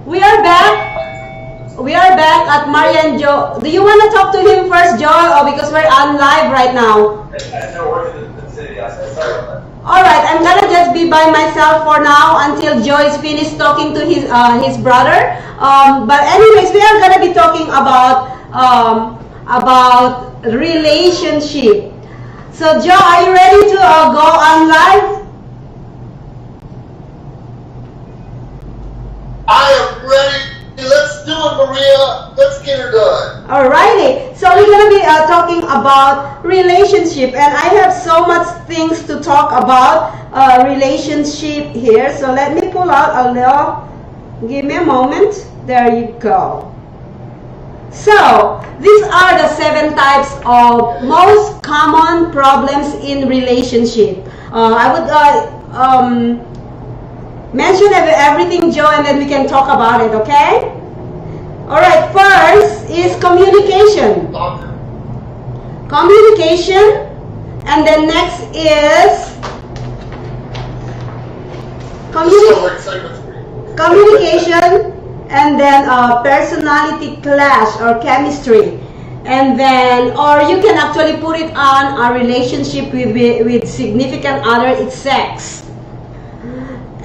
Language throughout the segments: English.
We are back. We are back at Maria and Joe. Do you want to talk to him first, Joe, or because we're on live right now? Alright, I'm gonna just be by myself for now until Joe is finished talking to his brother. But anyways, we are gonna be talking about relationship. So Joe, are you ready to go on live? I am ready. Let's do it, Maria. Let's get her done. Alrighty. So we're gonna be talking about relationship, and I have so much things to talk about relationship here. So let me pull out a little. Give me a moment. There you go. So these are the 7 types of most common problems in relationship. I would mention everything, Joe, and then we can talk about it, okay? Alright, first is communication. Communication, and then next is communication, and then personality clash or chemistry. And then, or you can actually put it on a relationship with significant other, it's sex.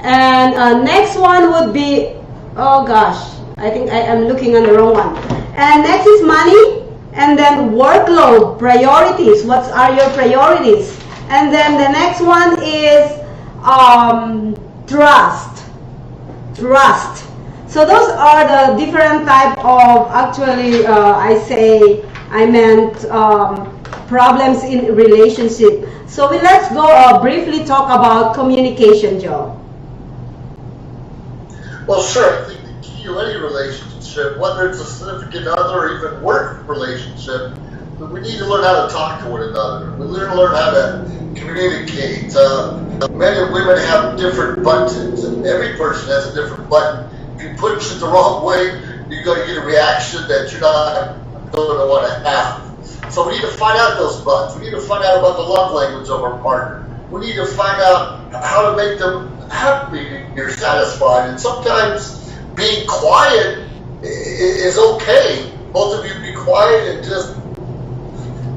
And next one would be, oh gosh, I think I am looking on the wrong one. And next is money, and then workload, priorities. What are your priorities? And then the next one is trust. Trust. So those are the different type of, actually, I meant problems in relationship. So let's go briefly talk about communication, Joe. Well, sure. I think the key to any relationship, whether it's a significant other or even work relationship, we need to learn how to talk to one another. We need to learn how to communicate. Men and women have different buttons, and every person has a different button. If you push it the wrong way, you're going to get a reaction that you're not going to want to have. So we need to find out those buttons. We need to find out about the love language of our partner. We need to find out how to make them happy, you're satisfied. And sometimes being quiet is okay. Both of you be quiet and just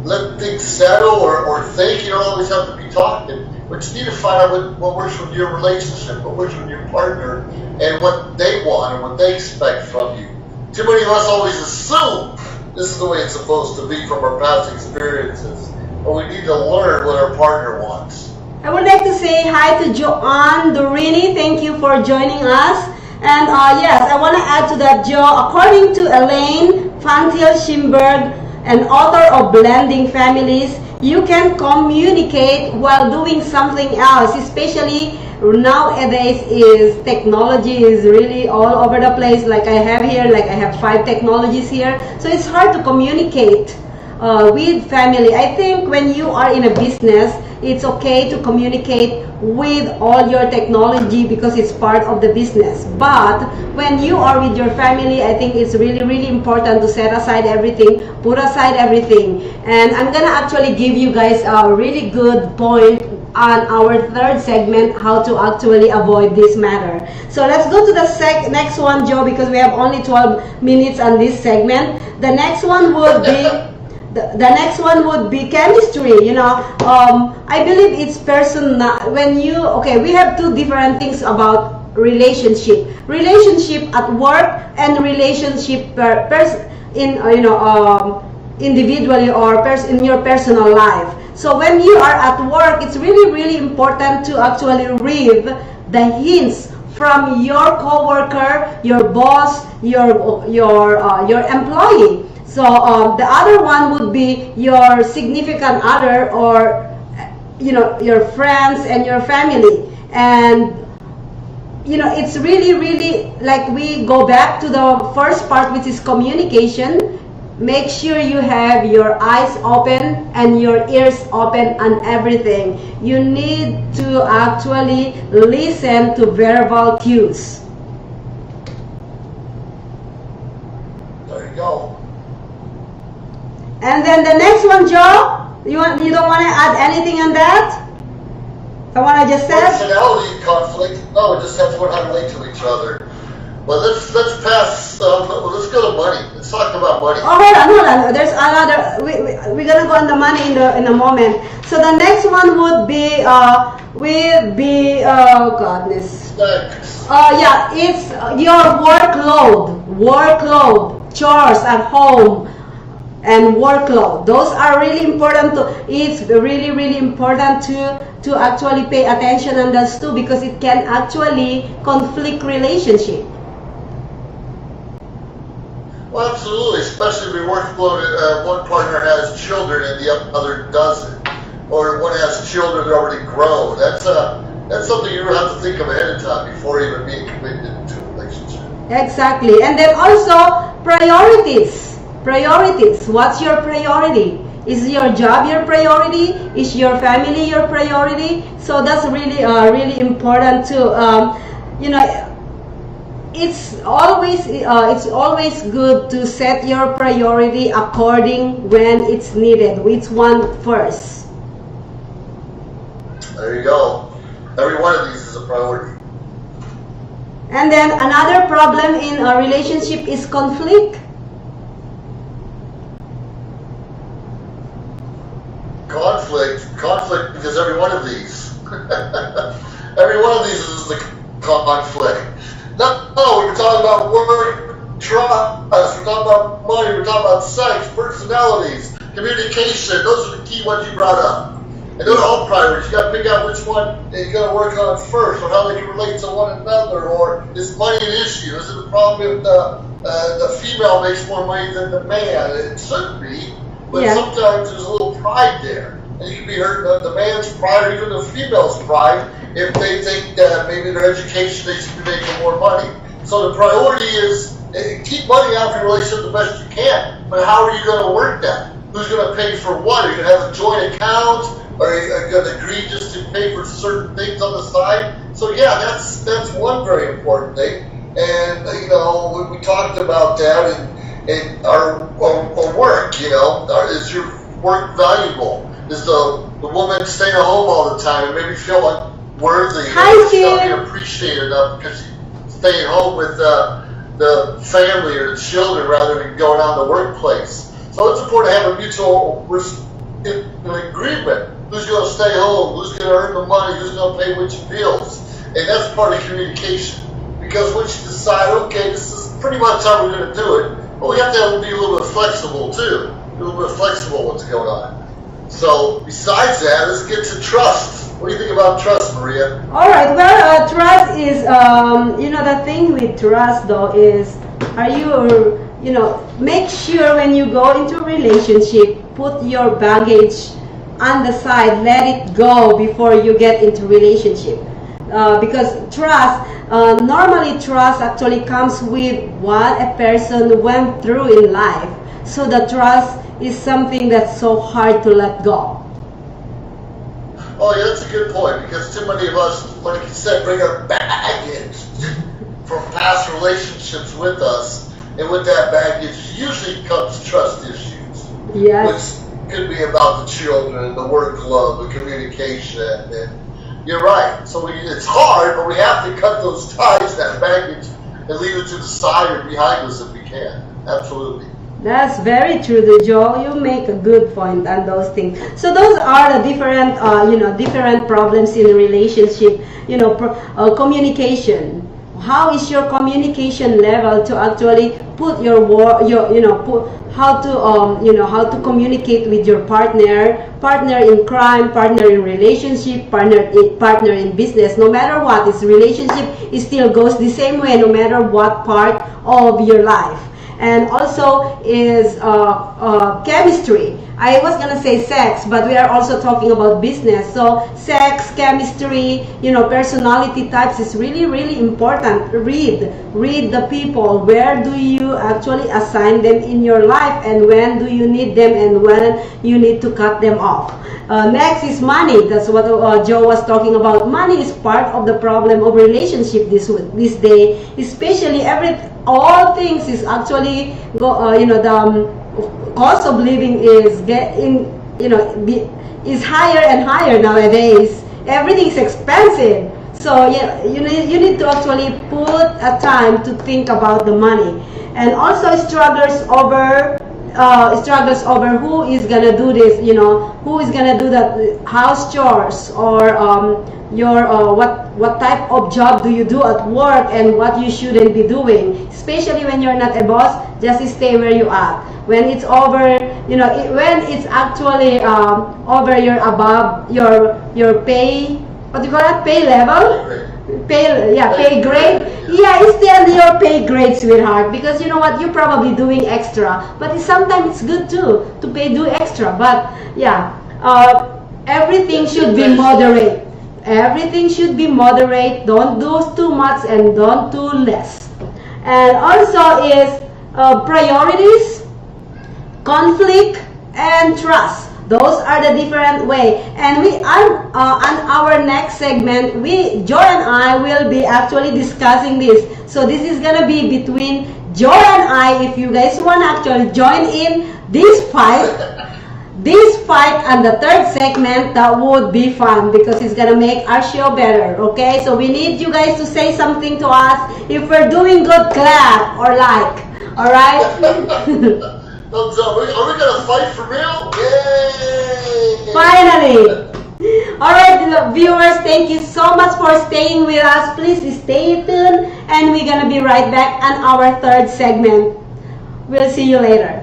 let things settle or think. You don't always have to be talking. But you need to find out what works with your relationship, what works with your partner, and what they want and what they expect from you. Too many of us always assume this is the way it's supposed to be from our past experiences. But we need to learn what our partner wants. I would like to say hi to Joanne Dorini. Thank you for joining us. And yes, I want to add to that, Joe. According to Elaine Fantil-Schimberg, an author of Blending Families, you can communicate while doing something else, especially nowadays technology is really all over the place. Like I have here, like I have 5 technologies here. So it's hard to communicate with family. I think when you are in a business, it's okay to communicate with all your technology because it's part of the business. But when you are with your family, I think it's really, really important to set aside everything, put aside everything. And I'm gonna actually give you guys a really good point on our 3rd segment, how to actually avoid this matter. So let's go to the next one, Joe, because we have only 12 minutes on this segment. The next one would be the next one would be chemistry. You know, I believe it's personal. When you, okay, we have 2 different things about relationship at work and relationship individually or in your personal life. So when you are at work, it's really, really important to actually read the hints from your coworker, your boss, your employee. So the other one would be your significant other, or your friends and your family. And it's really, really, like, we go back to the first part, which is communication. Make sure you have your eyes open and your ears open on everything. You need to actually listen to verbal cues. There you go. And then the next one, Joe, you don't want to add anything on that? The one I just said? Personality conflict. No, it just has to learn how to relate to each other. But let's pass. Let's go to money. Let's talk about money. Oh, hold on. There's another. We're gonna go on the money in a moment. So the next one would be oh goodness. Thanks. Yeah, it's your workload, chores at home, and workload. Those are really important. It's really important to actually pay attention on those two, because it can actually conflict relationship. Well, absolutely, especially if your workload, one partner has children and the other doesn't, or one has children that are already grown. That's something you have to think of ahead of time before even being committed to a relationship. Exactly, and then also priorities. Priorities. What's your priority? Is your job your priority? Is your family your priority? So that's really important to it's always good to set your priority according when it's needed. Which one first? There you go. Every one of these is a priority. And then another problem in a relationship is conflict. Conflict, because every one of these, every one of these is the conflict. No, we're talking about work, trust, we're talking about money, we're talking about sex, personalities, communication. Those are the key ones you brought up. And those are all priorities. You got to pick out which one you're going to work on first, or how they can relate to one another, or is money an issue? Is it a problem if the female makes more money than the man? It should be, but sometimes there's a little pride there. And you can be hurting the man's pride or even the female's pride if they think that maybe their education they should be making more money. So the priority is keep money out of your relationship the best you can, but how are you going to work that? Who's going to pay for what? Are you going to have a joint account? Are you going to agree just to pay for certain things on the side? So yeah, that's one very important thing. And we talked about that in our work. Is your work valuable? Is the woman staying at home all the time and maybe feel like worthy? She's not being appreciated enough because she's staying home with the family or the children rather than going out in the workplace. So it's important to have a mutual agreement. Who's going to stay home? Who's going to earn the money? Who's going to pay which bills? And that's part of communication. Because once you decide, okay, this is pretty much how we're going to do it, but we have to be a little bit flexible too. Be a little bit flexible what's going on. So besides that, let's get to trust. What do you think about trust, Maria? All right. Well, trust is, the thing with trust though is, make sure when you go into a relationship, put your baggage on the side, let it go before you get into relationship. Because trust, normally trust actually comes with what a person went through in life. So the trust is something that's so hard to let go. Oh yeah, that's a good point, because too many of us, like you said, bring our baggage from past relationships with us, and with that baggage usually comes trust issues. Yes. Which could be about the children, the workload, the communication, and you're right. So it's hard, but we have to cut those ties, that baggage, and leave it to the side or behind us if we can. Absolutely. That's very true, Joe. You make a good point on those things. So those are the different problems in a relationship. Communication. How is your communication level to actually put how to communicate with your partner in crime, partner in relationship, partner in business. No matter what, this relationship, it still goes the same way no matter what part of your life. And also is chemistry. I was gonna say sex, but we are also talking about business. So sex, chemistry, personality types is really, really important. Read the people. Where do you actually assign them in your life, and when do you need them, and when you need to cut them off. Next is money. That's what Joe was talking about. Money is part of the problem of relationship this day, especially all things is actually the cost of living is is higher and higher nowadays. Everything is expensive. So yeah, you need to actually put a time to think about the money, and also struggles over who is gonna do this, who is gonna do the house chores, or your what type of job do you do at work, and what you shouldn't be doing, especially when you're not a boss. Just stay where you are. When it's over, when it's actually over your above your pay, what do you call that, pay level, pay grade. Yeah, it's still your pay grade, sweetheart, because you know what, you're probably doing extra, but sometimes it's good too to do extra. But yeah, everything should be moderate. Everything should be moderate. Don't do too much and don't do less. And also is priorities, conflict, and trust. Those are the different way. And we on our next segment, Joy and I will be actually discussing this. So this is gonna be between Joy and I. If you guys want to actually join in this fight, and the third segment, that would be fun because it's gonna make our show better. Okay, so we need you guys to say something to us. If we're doing good, clap or like. All right. Thumbs up. Are we gonna fight for real? Yay! Finally! Alright, viewers, thank you so much for staying with us. Please stay tuned, and we're gonna be right back on our third segment. We'll see you later.